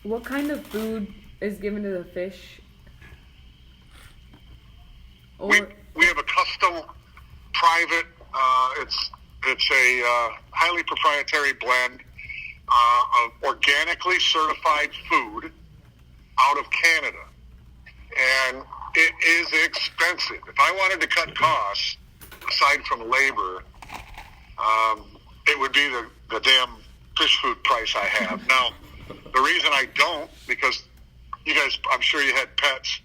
What kind of food is given to the fish? We Or we have a custom private. It's a highly proprietary blend of organically certified food out of Canada, and it is expensive. If I wanted to cut costs, aside from labor, it would be the damn fish food price I have. Now, the reason I don't, because you guys, I'm sure you had pets,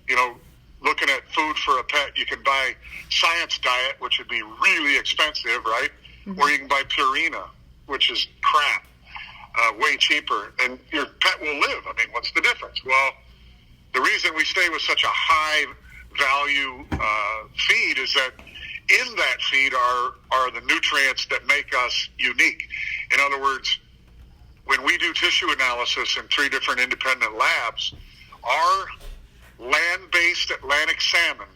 you know, looking at food for a pet, you can buy Science Diet, which would be really expensive, right? Mm-hmm. Or you can buy Purina, which is crap, way cheaper, and your pet will live. I mean, what's the difference? Well, the reason we stay with such a high value feed is that in that feed are the nutrients that make us unique. In other words, when we do tissue analysis in 3 different independent labs, our land-based Atlantic salmon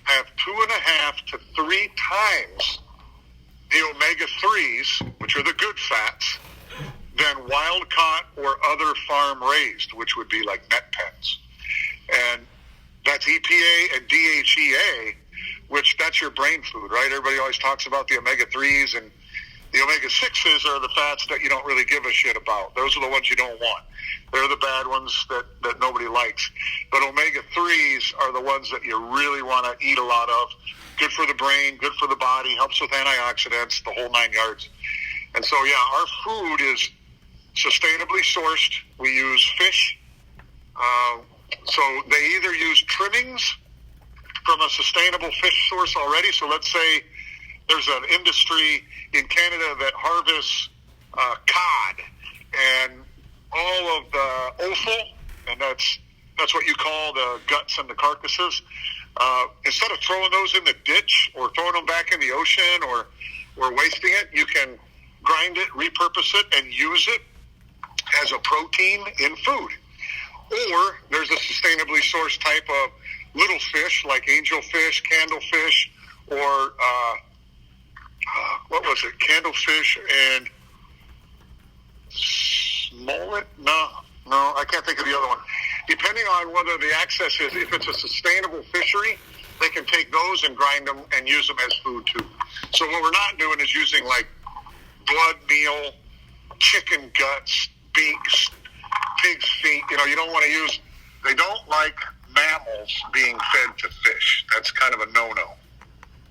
have 2.5 to 3 times the omega-3s, which are the good fats, than wild-caught or other farm-raised, which would be like net pens. And that's EPA and DHEA, which that's your brain food, right? Everybody always talks about the omega-3s, and the omega-6s are the fats that you don't really give a shit about. Those are the ones you don't want. They're the bad ones that nobody likes. But omega-3s are the ones that you really want to eat a lot of. Good for the brain, good for the body, helps with antioxidants, the whole 9 yards. And so, yeah, our food is sustainably sourced. We use fish. So they either use trimmings from a sustainable fish source already. So let's say there's an industry in Canada that harvests cod and all of the offal, and that's what you call the guts and the carcasses. Instead of throwing those in the ditch or throwing them back in the ocean or wasting it, you can grind it, repurpose it, and use it as a protein in food. Or there's a sustainably sourced type of little fish like angelfish, candlefish, or what was it? Candlefish and smollett? No, I can't think of the other one. Depending on whether the access is, if it's a sustainable fishery, they can take those and grind them and use them as food too. So what we're not doing is using like blood meal, chicken guts, beaks, pig's feet. You know, you don't want to use, they don't like mammals being fed to fish. That's kind of a no-no.